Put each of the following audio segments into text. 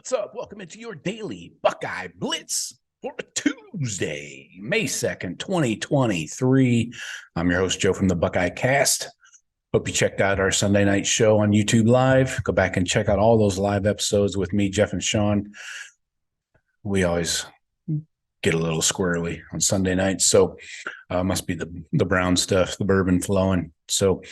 What's up? Welcome into your daily Buckeye Blitz for Tuesday, May 2nd, 2023. I'm your host, Joe from the Buckeye Cast. Hope you checked out our Sunday night show on YouTube Live. Go back and check out all those live episodes with me, Jeff, and Sean. We always get a little squirrely on Sunday nights, so must be the brown stuff, the bourbon flowing. So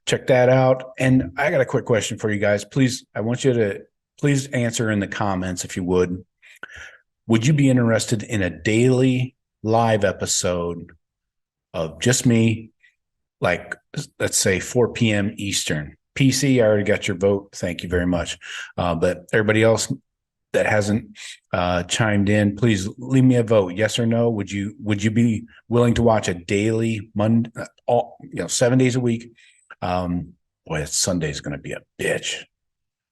check that out. And I got a quick question for you guys. Please, I want you to please answer in the comments if you would. Would you be interested in a daily live episode of just me, like, let's say 4 p.m. Eastern? PC, I already got your vote. Thank you very much. But everybody else that hasn't chimed in, please leave me a vote. Yes or no? Would you be willing to watch a daily Monday, 7 days a week? Boy, Sunday's going to be a bitch.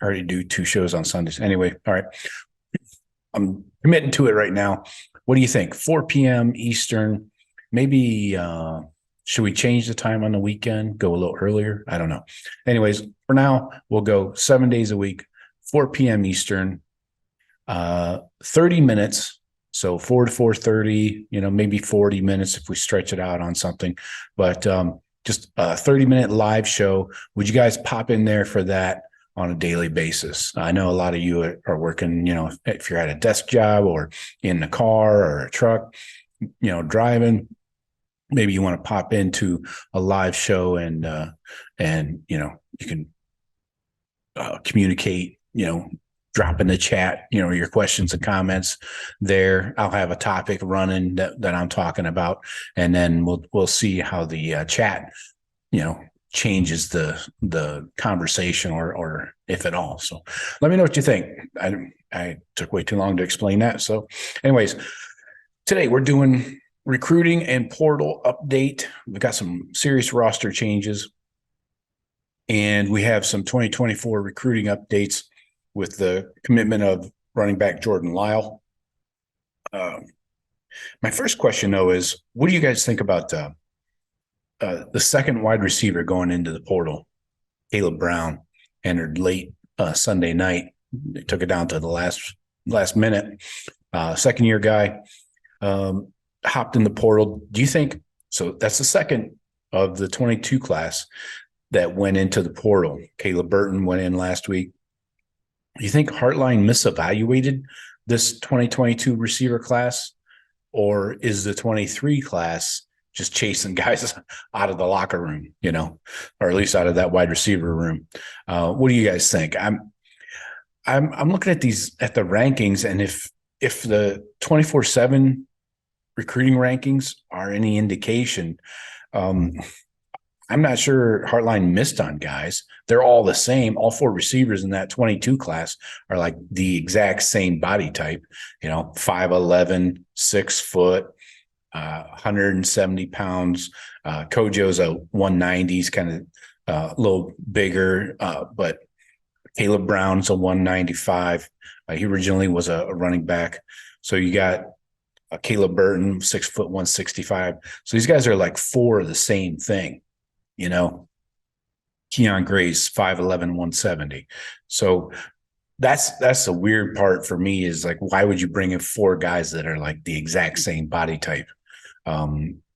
I already do 2 shows on Sundays. Anyway, all right. I'm committing to it right now. What do you think? 4 p.m. Eastern. Maybe should we change the time on the weekend? Go a little earlier? I don't know. Anyways, for now, we'll go 7 days a week, 4 p.m. Eastern, 30 minutes. So 4 to 4:30, maybe 40 minutes if we stretch it out on something. But just a 30-minute live show. Would you guys pop in there for that on a daily basis? I know a lot of you are working, if you're at a desk job or in the car or a truck, driving, maybe you want to pop into a live show and you can communicate, drop in the chat, your questions and comments there. I'll have a topic running that I'm talking about, and then we'll see how the chat, changes the conversation or if at all. So let me know what you think. I took way too long to explain that. So anyways, today we're doing recruiting and portal update. We've got some serious roster changes, and we have some 2024 recruiting updates with the commitment of running back Jordan Lyle. My first question, though, is what do you guys think about the second wide receiver going into the portal? Caleb Brown entered late Sunday night. They took it down to the last minute. Second-year guy hopped in the portal. Do you think so? That's the second of the 22 class that went into the portal. Caleb Burton went in last week. Do you think Heartline misevaluated this 2022 receiver class, or is the 23 class just chasing guys out of the locker room, or at least out of that wide receiver room? What do you guys think? I'm looking at the rankings, and if the 24/7 recruiting rankings are any indication, I'm not sure Heartline missed on guys. They're all the same. All 4 receivers in that 22 class are like the exact same body type, 5'11", 6 foot, 170 pounds. Kojo's a 190s, kind of a little bigger, but Caleb Brown's a 195. He originally was a running back. So you got Caleb Burton, 6 foot, 165. So these guys are like 4 of the same thing. Keon Gray's 5'11", 170. So that's the weird part for me, is like, why would you bring in 4 guys that are like the exact same body type?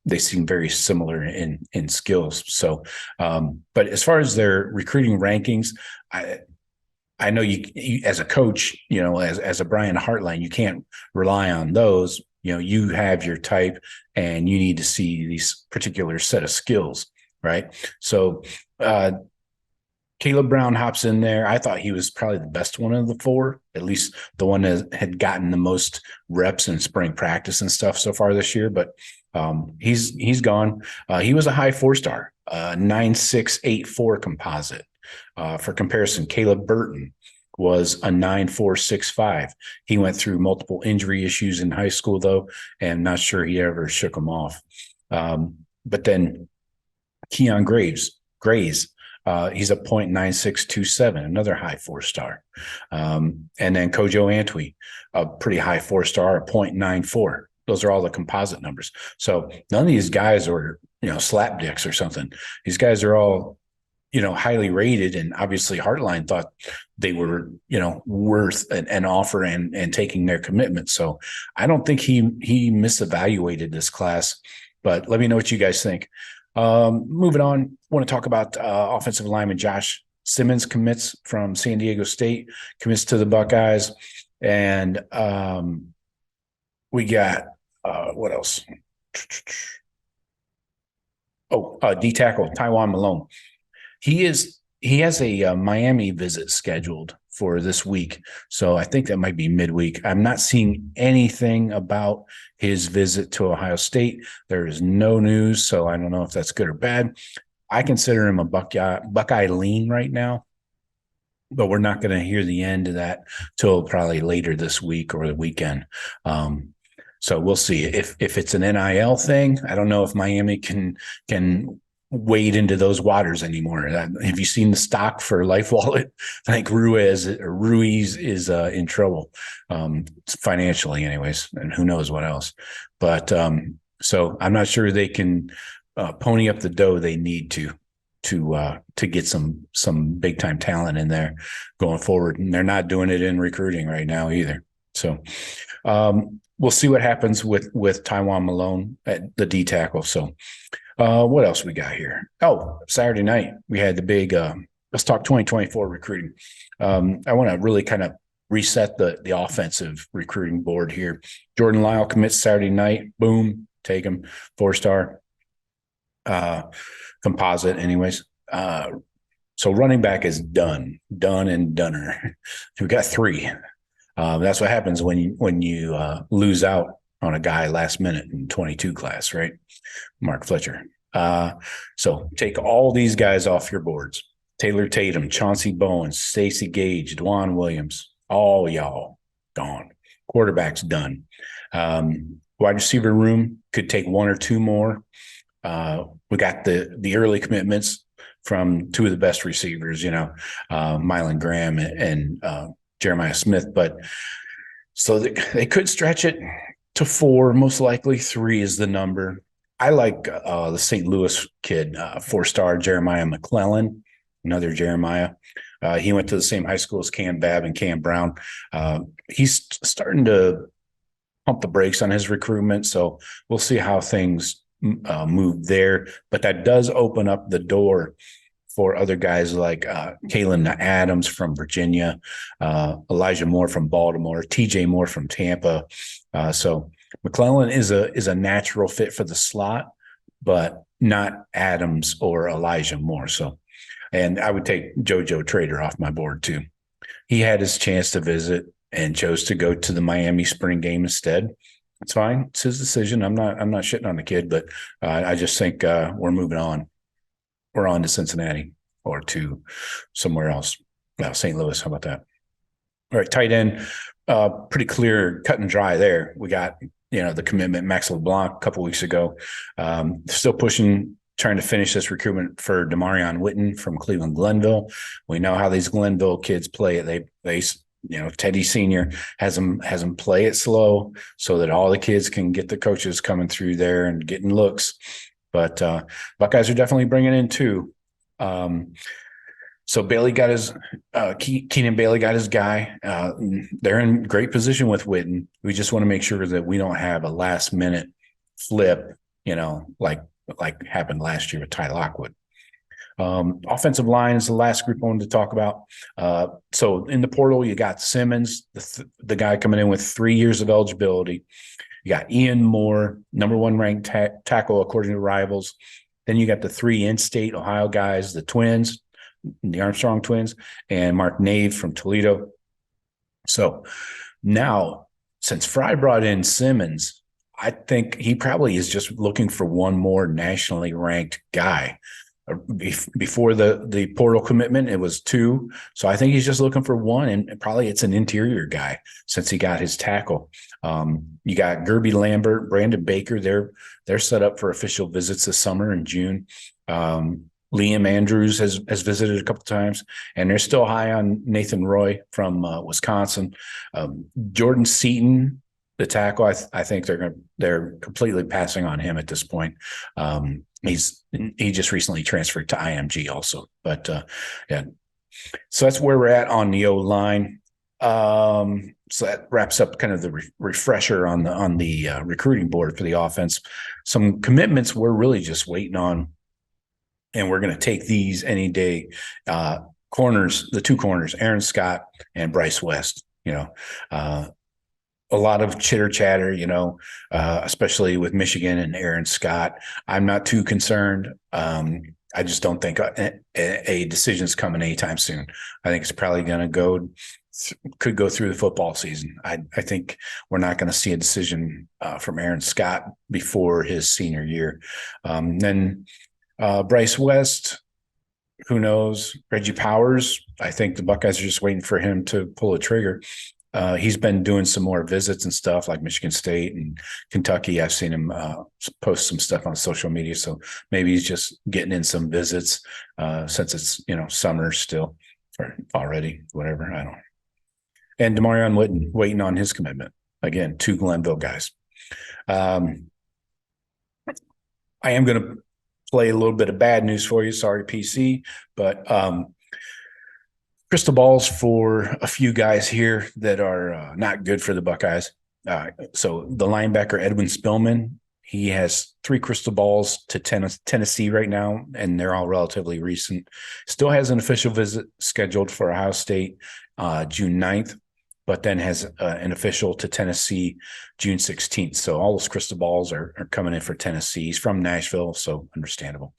They seem very similar in skills. So, but as far as their recruiting rankings, I know you as a coach, as a Brian Heartline, you can't rely on those. You have your type, and you need to see these particular set of skills. Right. So Caleb Brown hops in there. I thought he was probably the best one of the 4, at least the one that had gotten the most reps in spring practice and stuff so far this year. But he's gone. He was a high 4-star, 9.684 composite. For comparison, Caleb Burton was a 9.465. He went through multiple injury issues in high school, though, and not sure he ever shook them off. But then Keon Grays, he's a 0.9627, another high 4-star. And then Kojo Antwi, a pretty high 4-star, a 0.94. Those are all the composite numbers. So none of these guys are, slap dicks or something. These guys are all highly rated, and obviously Heartline thought they were, worth an offer and taking their commitment. So I don't think he misevaluated this class, but let me know what you guys think. Moving on, I want to talk about offensive lineman Josh Simmons commits from San Diego State, commits to the Buckeyes. And we got what else? D tackle Taiwan Malone. He has a Miami visit scheduled for this week, so I think that might be midweek. I'm not seeing anything about his visit to Ohio State. There is no news, so I don't know if that's good or bad. I consider him a Buckeye lean right now, but we're not going to hear the end of that till probably later this week or the weekend. So we'll see if it's an NIL thing. I don't know if Miami can wade into those waters anymore. Have you seen the stock for Life Wallet? I think Ruiz is in trouble financially, anyways, and who knows what else. But so I'm not sure they can pony up the dough they need to get some big time talent in there going forward, and they're not doing it in recruiting right now either. So we'll see what happens with Taiwan Malone at the D tackle. So what else we got here? Oh, Saturday night we had the big let's talk 2024 recruiting. I want to really kind of reset the offensive recruiting board here. Jordan Lyle commits Saturday night. Boom, take him, 4-star composite. Anyways, so running back is done and doneer. We got 3. That's what happens when you lose out on a guy last minute in 22 class, right? Mark Fletcher. So take all these guys off your boards. Taylor Tatum, Chauncey Bowen, Stacey Gage, Dwan Williams, all y'all gone. Quarterback's done. Wide receiver room could take 1 or 2 more. We got the early commitments from 2 of the best receivers, Mylan Graham and Jeremiah Smith. But so they could stretch it to 4, most likely 3 is the number. I like the St. Louis kid, 4-star Jeremiah McClellan, another Jeremiah. He went to the same high school as Cam Babb and Cam Brown. He's starting to pump the brakes on his recruitment, so we'll see how things move there. But that does open up the door for other guys like Kalen Adams from Virginia, Elijah Moore from Baltimore, TJ Moore from Tampa. So McClellan is a natural fit for the slot, but not Adams or Elijah Moore. So, and I would take JoJo Trader off my board too. He had his chance to visit and chose to go to the Miami spring game instead. It's fine. It's his decision. I'm not shitting on the kid, but I just think we're moving on. We're on to Cincinnati or to somewhere else. St. Louis. How about that? All right, tight end. Pretty clear, cut and dry there. We got, the commitment, Max LeBlanc, a couple weeks ago. Still pushing, trying to finish this recruitment for Demarion Witten from Cleveland Glenville. We know how these Glenville kids play it. They Teddy Sr. has them play it slow so that all the kids can get the coaches coming through there and getting looks. But Buckeyes are definitely bringing in 2. So Bailey got his Keenan Bailey got his guy. They're in great position with Witten. We just want to make sure that we don't have a last minute flip, like happened last year with Ty Lockwood. Offensive line is the last group I wanted to talk about. So in the portal, you got Simmons, the guy coming in with 3 years of eligibility. You got Ian Moore, number 1 ranked tackle according to Rivals. Then you got the 3 in-state Ohio guys, the twins, the Armstrong twins, and Mark Nave from Toledo. So now, since Fry brought in Simmons, I think he probably is just looking for one more nationally ranked guy. Before the portal commitment, it was 2. So I think he's just looking for 1, and probably it's an interior guy since he got his tackle. You got Gerby Lambert, Brandon Baker. They're set up for official visits this summer in June. Liam Andrews has visited a couple times, and they're still high on Nathan Roy from Wisconsin. Jordan Seaton, the tackle, I think they're completely passing on him at this point. He just recently transferred to IMG also. But yeah, so that's where we're at on the O line. So that wraps up kind of the refresher on the recruiting board for the offense. Some commitments we're really just waiting on, and we're going to take these any day. Corners, the two corners, Aaron Scott and Bryce West. A lot of chitter chatter, especially with Michigan and Aaron Scott. I'm not too concerned. I just don't think a decision's coming anytime soon. I think it's probably going to could go through the football season. I think we're not going to see a decision from Aaron Scott before his senior year. Then Bryce West, who knows? Reggie Powers, I think the Buckeyes are just waiting for him to pull a trigger. He's been doing some more visits and stuff like Michigan State and Kentucky. I've seen him post some stuff on social media. So maybe he's just getting in some visits since it's, summer still or already, whatever. I don't know. And Demarion Witten waiting on his commitment. Again, two Glenville guys. I am going to play a little bit of bad news for you. Sorry, PC, but crystal balls for a few guys here that are not good for the Buckeyes. So the linebacker Edwin Spillman, he has 3 crystal balls to Tennessee right now, and they're all relatively recent. Still has an official visit scheduled for Ohio State June 9th, but then has an official to Tennessee June 16th. So all those crystal balls are coming in for Tennessee. He's from Nashville, so understandable.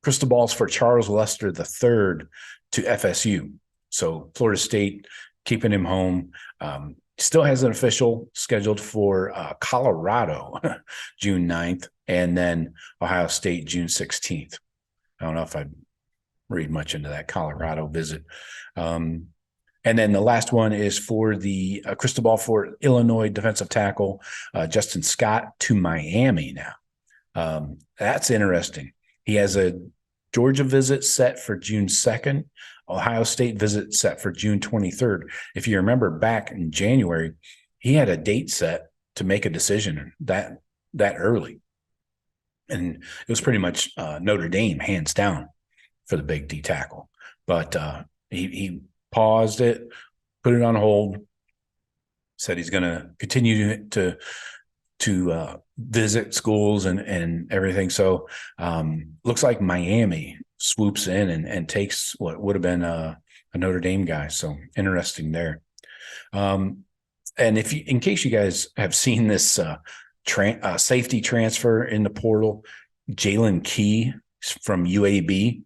Crystal balls for Charles Lester III to FSU. So Florida State keeping him home. Still has an official scheduled for Colorado June 9th, and then Ohio State June 16th. I don't know if I read much into that Colorado visit. And then the last one is for the crystal ball for Illinois defensive tackle Justin Scott to Miami now. That's interesting. He has a Georgia visit set for June 2nd, Ohio State visit set for June 23rd. If you remember back in January, he had a date set to make a decision that early. And it was pretty much Notre Dame, hands down, for the big D tackle. But he paused it, put it on hold, said he's going to continue to visit schools and everything. So looks like Miami swoops in and takes what would have been a Notre Dame guy. So interesting there. And in case you guys have seen this safety transfer in the portal, Jalen Key from UAB,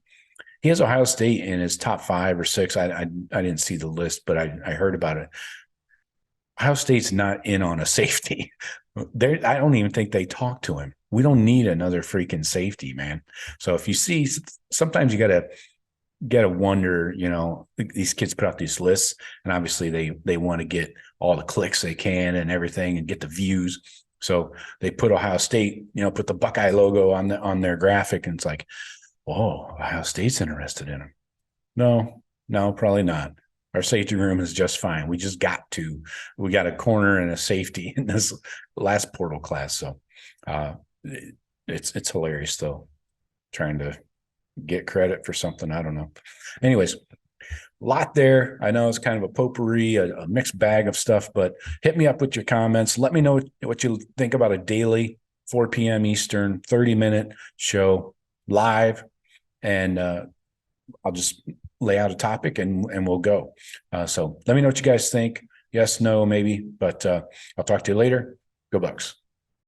he has Ohio State in his top 5 or 6. I didn't see the list, but I heard about it. Ohio State's not in on a safety. I don't even think they talk to him. We don't need another freaking safety, man. So if you see, sometimes you gotta wonder, these kids put out these lists, and obviously they want to get all the clicks they can and everything and get the views. So they put Ohio State, put the Buckeye logo on their graphic, and it's like, oh, Ohio State's interested in him. No, probably not. Our safety room is just fine. We got a corner and a safety in this last portal class. So it's hilarious though, trying to get credit for something. I don't know. Anyways, a lot there. I know it's kind of a potpourri, a mixed bag of stuff, but hit me up with your comments. Let me know what you think about a daily 4 p.m. Eastern 30-minute show live. And I'll just lay out a topic and we'll go. So let me know what you guys think. Yes, no, maybe, but I'll talk to you later. Go Bucks.